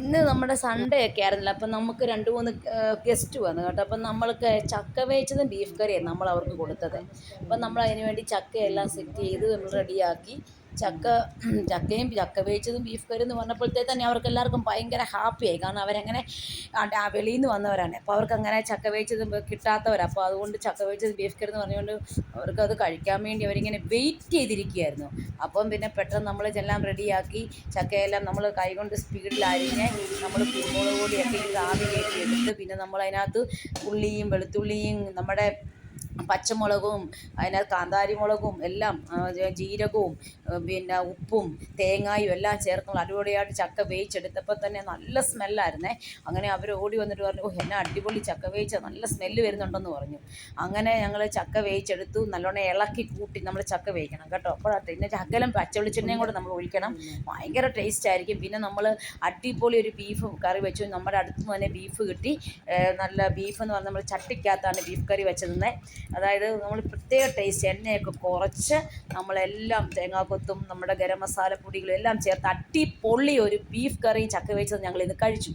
ഇന്ന് നമ്മുടെ സൺഡേ ഒക്കെ ആയിരുന്നില്ല. അപ്പം നമുക്ക് 2, 3 ഗസ്റ്റ് വന്നു കേട്ടോ. അപ്പം നമ്മൾക്ക് ചക്ക വേവിച്ചതും ബീഫ് കറിയാണ് നമ്മൾ അവർക്ക് കൊടുത്തത്. അപ്പം നമ്മൾ അതിന് വേണ്ടി ചക്കയെല്ലാം സെറ്റ് ചെയ്ത് നമ്മൾ റെഡിയാക്കി. ചക്ക ചക്കയും ചക്ക വേവിച്ചതും ബീഫ് കറി എന്ന് പറഞ്ഞപ്പോഴത്തേക്ക് തന്നെ അവർക്ക് എല്ലാവർക്കും ഭയങ്കര ഹാപ്പിയായി. കാരണം അവരങ്ങനെ വെളിയിൽ നിന്ന് വന്നവരാണ്. അപ്പോൾ അവർക്കങ്ങനെ ചക്ക വേവിച്ചതും കിട്ടാത്തവരാണ്. അപ്പോൾ അതുകൊണ്ട് ചക്ക വേവിച്ചതും ബീഫ് കറി എന്ന് പറഞ്ഞുകൊണ്ട് അവർക്കത് കഴിക്കാൻ വേണ്ടി അവരിങ്ങനെ വെയിറ്റ് ചെയ്തിരിക്കുകയായിരുന്നു. അപ്പം പിന്നെ പെട്ടെന്ന് നമ്മളെല്ലാം റെഡിയാക്കി. ചക്കയെല്ലാം നമ്മൾ കൈകൊണ്ട് സ്പീഡിൽ അരിഞ്ഞ് നമ്മൾ കുരുമുളക് പൊടിയൊക്കെ ഇത് ആവി കയറ്റി എടുത്ത്, പിന്നെ നമ്മളതിനകത്ത് ഉള്ളിയും വെളുത്തുള്ളിയും നമ്മുടെ പച്ചമുളകും അതിനകത്ത് കാന്താരി മുളകും എല്ലാം ജീരകവും പിന്നെ ഉപ്പും തേങ്ങായും എല്ലാം ചേർത്ത് അടിപൊളിയായിട്ട് ചക്ക വേവിച്ചെടുത്തപ്പോൾ തന്നെ നല്ല സ്മെല്ലായിരുന്നേ. അങ്ങനെ അവർ ഓടി വന്നിട്ട് പറഞ്ഞു, ഓ എന്നാ അടിപൊളി ചക്ക വേവിച്ച, നല്ല സ്മെല്ല് വരുന്നുണ്ടെന്ന് പറഞ്ഞു. അങ്ങനെ ഞങ്ങൾ ചക്ക വേവിച്ചെടുത്തു. നല്ലോണം ഇളക്കി കൂട്ടി നമ്മൾ ചക്ക വേവിക്കണം കേട്ടോ. അപ്പോൾ പിന്നെ ശകലം പച്ചവെളിച്ചെണ്ണയും കൂടെ നമ്മൾ ഒഴിക്കണം. ഭയങ്കര ടേസ്റ്റ് ആയിരിക്കും. പിന്നെ നമ്മൾ അടിപൊളി ഒരു ബീഫ് കറി വെച്ചു. നമ്മുടെ അടുത്ത് നിന്ന് തന്നെ ബീഫ് കിട്ടി. നല്ല ബീഫ് എന്ന് പറഞ്ഞാൽ നമ്മൾ ചട്ടിക്കകത്താണ് ബീഫ് കറി വെച്ചതെന്നേ. അതായത് നമ്മൾ പ്രത്യേക ടേസ്റ്റ്, എണ്ണയൊക്കെ കുറച്ച് നമ്മളെല്ലാം തേങ്ങാക്കൊത്തും നമ്മുടെ ഗരം മസാല പൊടികളും എല്ലാം ചേർത്ത് അടിപൊളി ഒരു ബീഫ് കറിയും ചക്ക വേവിച്ചത് ഞങ്ങളിന്ന് കഴിച്ചു.